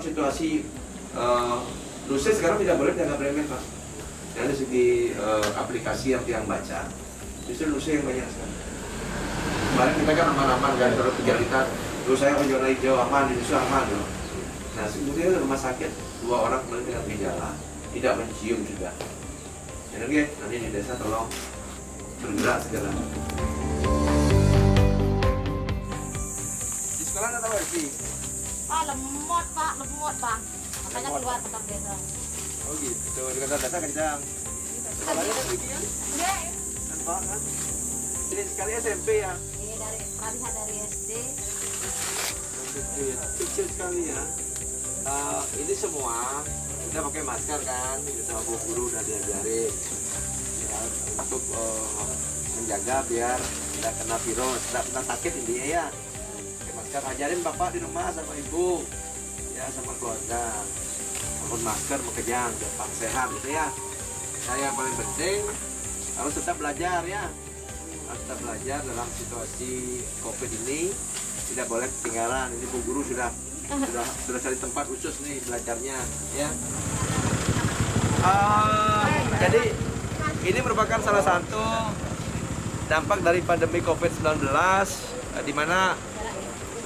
situasi dosen sekarang tidak boleh dianggap remeh, Pak. Dari segi aplikasi yang baca, justru dosen yang banyak sekali. Kemarin kita kan aman-aman kan, terus kejar-kejar, terus saya ke zona hijau aman, di situ aman loh. Nah, kemudian rumah sakit 2 orang kemudian dengan gejala, tidak mencium juga. Jadi nanti di desa tolong bergerak segera. Di sekolah nggak tahu sih? Pak, lemot Pak, lemot Bang. Makanya keluar kantor desa. Oh gitu, di kantor desa kencang. Sekolahnya kan begini ya? Enggak, Nampak kan? Ini sekali SMP ya? ini dari peralihan dari SD. Kecil sekali ya. Ini semua kita pakai masker kan, kita sama bu guru udah diajarin ya, untuk menjaga biar tidak kena virus, tidak kena sakit intinya ya. Pakai masker, ajarin bapak di rumah sama ibu, ya sama keluarga. Pakai masker, mengenyang, gampang sehat gitu ya. Nah, yang paling penting harus tetap belajar ya. Harus tetap belajar dalam situasi COVID ini, tidak boleh ketinggalan. Ini bu guru sudah cari tempat khusus nih belajarnya ya. Jadi ini merupakan salah satu dampak dari pandemi COVID-19 di mana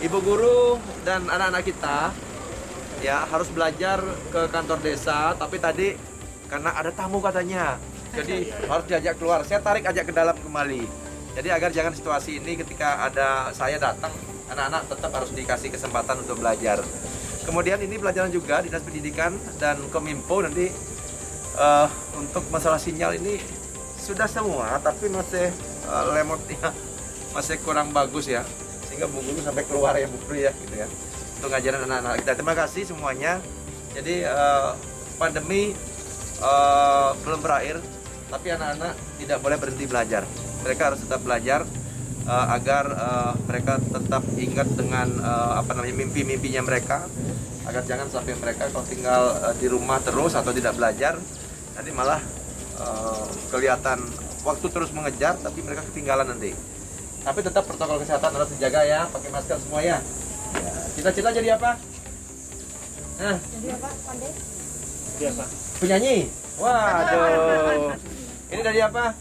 ibu guru dan anak-anak kita ya harus belajar ke kantor desa, tapi tadi karena ada tamu katanya, jadi harus diajak keluar. Saya tarik ajak ke dalam kembali. Jadi agar jangan situasi ini ketika ada saya datang, anak-anak tetap harus dikasih kesempatan untuk belajar. Kemudian ini pelajaran juga Dinas Pendidikan dan Kominfo nanti untuk masalah sinyal ini sudah semua, tapi masih lemotnya masih kurang bagus ya, sehingga bu guru sampai keluar ya bu guru ya gitu ya, untuk ngajarin anak-anak kita. Terima kasih semuanya. Jadi pandemi belum berakhir, tapi anak-anak tidak boleh berhenti belajar. Mereka harus tetap belajar agar mereka tetap ingat dengan mimpi-mimpinya mereka, agar jangan sampai mereka kalau tinggal di rumah terus atau tidak belajar, nanti malah kelihatan waktu terus mengejar tapi mereka ketinggalan nanti. Tapi tetap protokol kesehatan harus dijaga ya, pakai masker semua ya. Cita-cita jadi apa? Nah, Jadi apa, Pandai? Jadi apa? penyanyi. Waduh. Ini dari apa?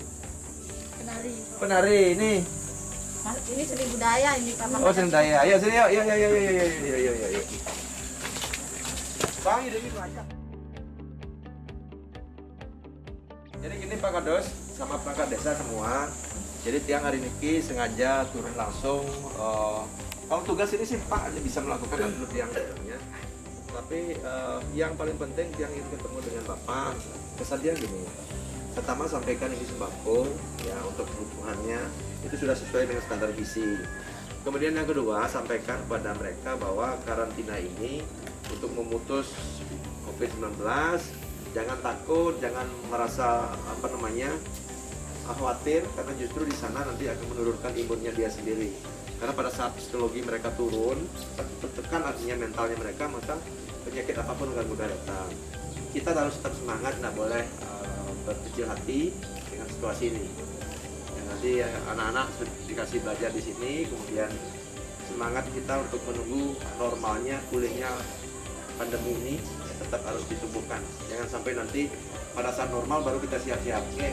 Penari. Penari ini. Ini seni budaya ini Pak. Oh, seni budaya. Ayo sini yuk. Yuk. Bang, ini banyak. Jadi gini Pak Kades sama perangkat desa semua. Jadi tiang hari ini sengaja turun langsung. Kalau tugas ini sih Pak bisa melakukan dulu tiang ya. Tapi yang paling penting tiang ingin ketemu dengan Bapak. Kesan dia gini. Pertama sampaikan ini sembako ya untuk kebutuhannya itu sudah sesuai dengan standar gizi. Kemudian yang kedua sampaikan kepada mereka bahwa karantina ini untuk memutus COVID-19, jangan takut, jangan merasa khawatir, karena justru di sana nanti akan menurunkan imunnya dia sendiri. Karena pada saat psikologi mereka turun, tertekan artinya mentalnya mereka, maka penyakit apapun akan mudah datang. Kita harus tetap semangat, tidak boleh berkecil hati dengan situasi ini. Ya, nanti anak-anak dikasih belajar di sini, kemudian semangat kita untuk menunggu normalnya, pulihnya pandemi ini tetap harus ditumbuhkan. Jangan sampai nanti pada saat normal baru kita siap-siap. Oke.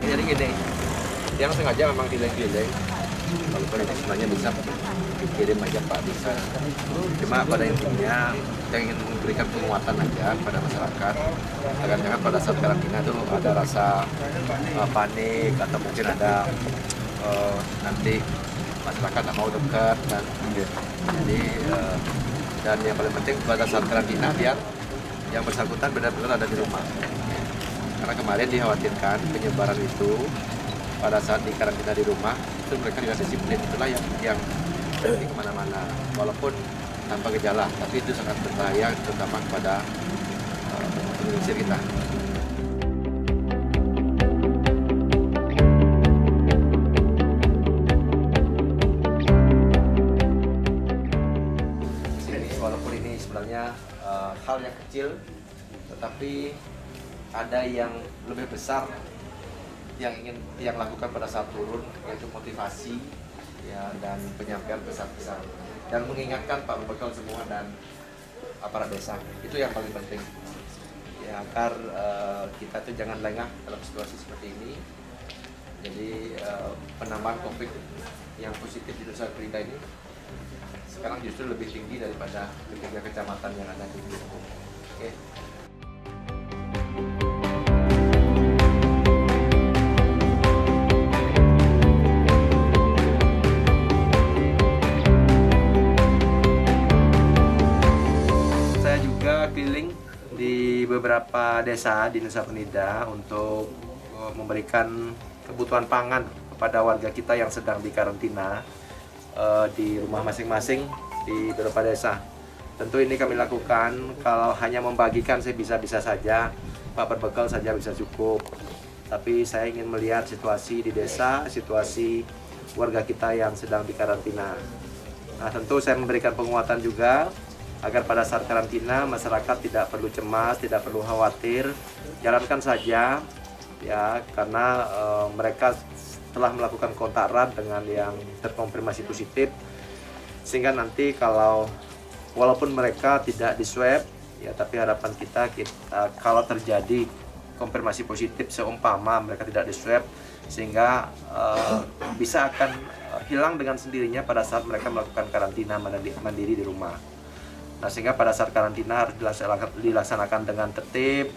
Jadi gini, yang sengaja memang delay. Kalau ini sebenarnya bisa dikirim aja Pak, bisa. Cuma pada intinya kita ingin memberikan penguatan aja kepada masyarakat, agar jangan pada saat karantina itu ada rasa panik atau mungkin ada nanti masyarakat nggak mau dekat dan jadi dan yang paling penting pada saat karantina biar yang bersangkutan benar-benar ada di rumah. Karena kemarin dikhawatirkan penyebaran itu pada saat di karantina di rumah itu mereka tidak disiplin, itulah yang pergi kemana-mana walaupun tanpa gejala, tapi itu sangat berbahaya terutama kepada pengungsi kita. hal yang kecil, tetapi ada yang lebih besar yang lakukan pada saat turun, yaitu motivasi ya, dan penyampaian pesan-pesan dan mengingatkan Pak Bekal semua dan aparat desa. Itu yang paling penting ya, agar kita tuh jangan lengah dalam situasi seperti ini. Jadi penambahan COVID yang positif di Nusa Penida ini sekarang justru lebih tinggi daripada ketiga kecamatan yang ada di Belitung. Oke. Saya juga keliling di beberapa desa di Nusa Penida untuk memberikan kebutuhan pangan kepada warga kita yang sedang dikarantina di rumah masing-masing di beberapa desa. Tentu ini kami lakukan, kalau hanya membagikan saya bisa-bisa saja, Pak berbekal saja bisa cukup. Tapi saya ingin melihat situasi di desa, situasi warga kita yang sedang dikarantina. Nah, tentu saya memberikan penguatan juga agar pada saat karantina masyarakat tidak perlu cemas, tidak perlu khawatir, jalankan saja ya, karena mereka telah melakukan kontak erat dengan yang terkonfirmasi positif, sehingga nanti walaupun mereka tidak di swab ya, tapi harapan kita kalau terjadi konfirmasi positif seumpama mereka tidak di swab, sehingga bisa akan hilang dengan sendirinya pada saat mereka melakukan karantina mandiri di rumah. Nah, sehingga pada saat karantina harus dilaksanakan dengan tertib,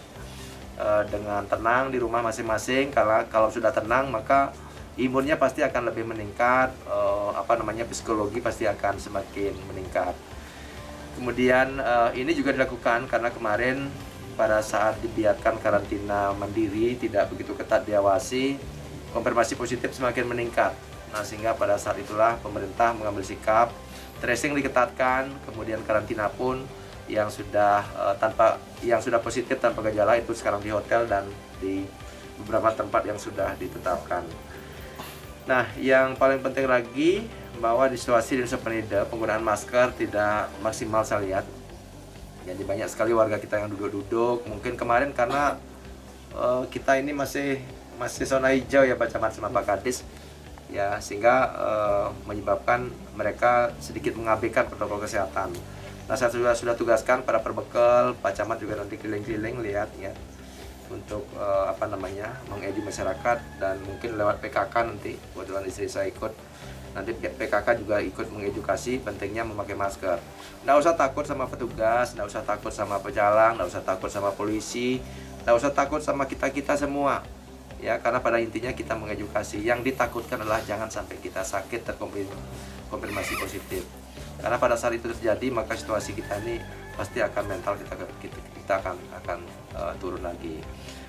dengan tenang di rumah masing-masing, karena kalau sudah tenang maka imunnya pasti akan lebih meningkat, psikologi pasti akan semakin meningkat. Kemudian ini juga dilakukan karena kemarin pada saat dibiarkan karantina mandiri tidak begitu ketat diawasi, konfirmasi positif semakin meningkat. Nah, sehingga pada saat itulah pemerintah mengambil sikap, tracing diketatkan, kemudian karantina pun yang sudah positif tanpa gejala itu sekarang di hotel dan di beberapa tempat yang sudah ditetapkan. Nah, yang paling penting lagi bahwa di situasi di Nusa Penida penggunaan masker tidak maksimal saya lihat. Jadi banyak sekali warga kita yang duduk-duduk. Mungkin kemarin karena kita ini masih zona hijau ya Pak Camat sama Pak Kadis ya, sehingga menyebabkan mereka sedikit mengabaikan protokol kesehatan. Nah, saya sudah tugaskan para perbekal, Pak Camat juga nanti keliling-keliling lihat ya, untuk mengedu masyarakat, dan mungkin lewat PKK nanti, kebetulan istri saya ikut, nanti PKK juga ikut mengedukasi pentingnya memakai masker. Nggak usah takut sama petugas, nggak usah takut sama pejalan, nggak usah takut sama polisi, nggak usah takut sama kita semua ya, karena pada intinya kita mengedukasi. Yang ditakutkan adalah jangan sampai kita sakit terkonfirmasi positif, karena pada saat itu terjadi maka situasi kita ini pasti akan mental kita akan turun lagi.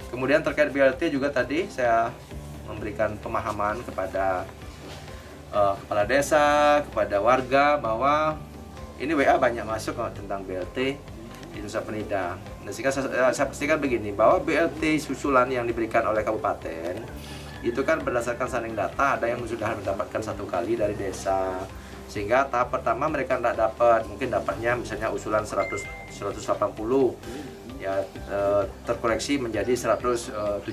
Kemudian terkait BLT juga tadi saya memberikan pemahaman kepada kepala desa, kepada warga bahwa ini WA banyak masuk tentang BLT di Nusa Penida. Nah, sehingga saya pastikan begini, bahwa BLT susulan yang diberikan oleh kabupaten itu kan berdasarkan sanding data, ada yang sudah mendapatkan 1 kali dari desa, sehingga tahap pertama mereka tidak dapat, mungkin dapatnya misalnya usulan 180 ya, terkoreksi menjadi 175,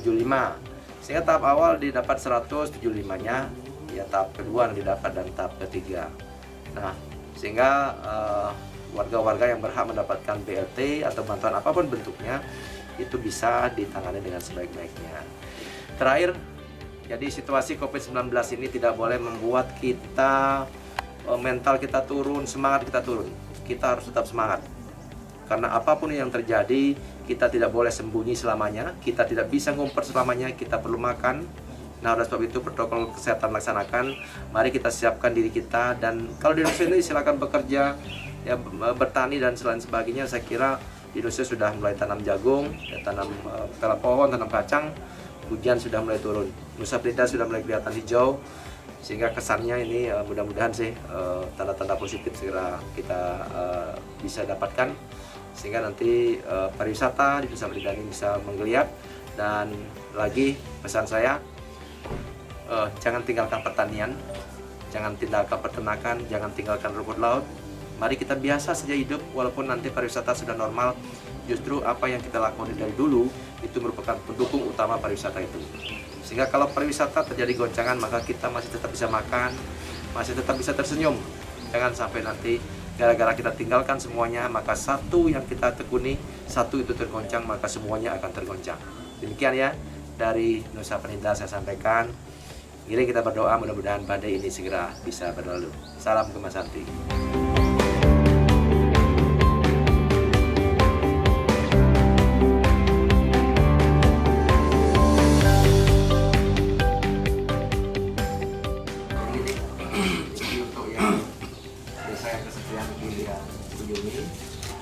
sehingga tahap awal didapat 175-nya ya, tahap kedua yang didapat dan tahap ketiga. Nah, sehingga warga-warga yang berhak mendapatkan BLT atau bantuan apapun bentuknya itu bisa ditangani dengan sebaik-baiknya. Terakhir, jadi situasi COVID-19 ini tidak boleh membuat kita mental kita turun, semangat kita turun. Kita harus tetap semangat, karena apapun yang terjadi kita tidak boleh sembunyi selamanya, kita tidak bisa ngumpet selamanya, kita perlu makan. Nah, oleh sebab itu protokol kesehatan laksanakan, mari kita siapkan diri kita. Dan kalau di Indonesia ini silakan bekerja ya, bertani dan selain sebagainya. Saya kira di Indonesia sudah mulai tanam jagung ya, tanam kepala pohon, tanam kacang, hujan sudah mulai turun, Nusa Penida sudah mulai kelihatan hijau, sehingga kesannya ini mudah-mudahan sih tanda-tanda positif segera kita bisa dapatkan, sehingga nanti pariwisata di Nusa Penida ini bisa menggeliat. Dan lagi pesan saya, jangan tinggalkan pertanian, jangan tinggalkan peternakan, jangan tinggalkan rumput laut. Mari kita biasa saja hidup, walaupun nanti pariwisata sudah normal, justru apa yang kita lakukan dari dulu itu merupakan pendukung utama pariwisata itu. Sehingga kalau pariwisata terjadi goncangan, maka kita masih tetap bisa makan, masih tetap bisa tersenyum. Jangan sampai nanti gara-gara kita tinggalkan semuanya, maka satu yang kita tekuni, satu itu tergoncang, maka semuanya akan tergoncang. Demikian ya, dari Nusa Penida saya sampaikan. Mari kita berdoa, mudah-mudahan badai ini segera bisa berlalu. Salam Gemas Santi.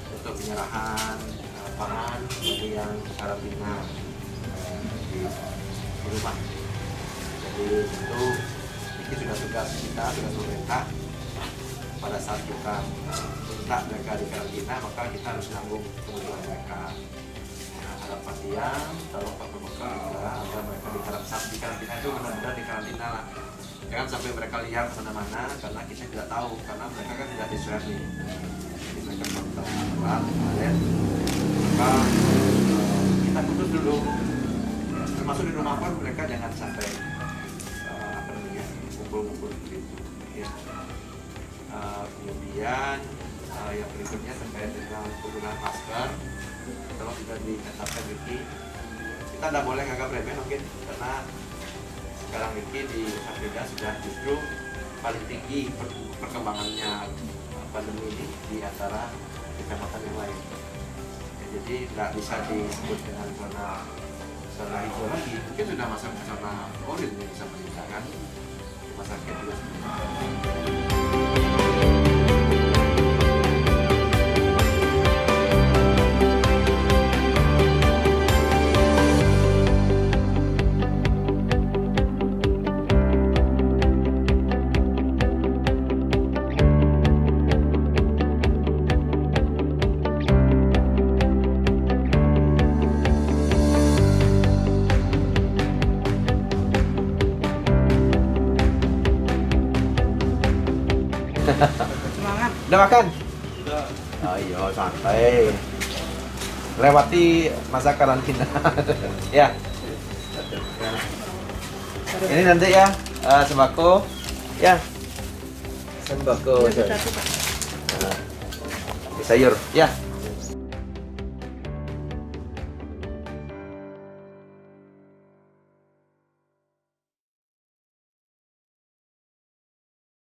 Untuk penyerahan pangan bagi yang karantina di rumah. Jadi itu sudah tugas kita, tugas pemerintah. Pada saat kita minta mereka di karantina, maka kita harus nanggung kebutuhan mereka. Harapan dia, kalau Pak Bekal juga agar mereka di karantina itu benar-benar di karantina lah. Jangan sampai mereka lihat kemana-mana, karena kita tidak tahu, karena mereka kan tidak di swab nih. Jadi mereka kontak erat, kemarin, maka kita putus dulu. Ya, termasuk di rumah pun mereka jangan sampai kumpul-kumpul begitu. Ya. Kemudian yang berikutnya terkait dengan penggunaan masker, kalau sudah ditetapkan Wiki, kita tidak boleh nganggap remeh mungkin, karena sekarang Wiki di Afrika sudah justru paling tinggi perkembangannya pandemi ini di antara kecamatan yang lain. Ya, jadi tidak bisa disebut dengan zona hijau lagi, mungkin sudah masuk ke zona orange yang bisa meningkatkan rumah sakit juga. Semangat. Udah makan? Udah. Ayo santai. Lewati masa karantina. Ya. Ini nanti ya sembako. Ya. Sembako. Satu, Pak. Sayur. Ya.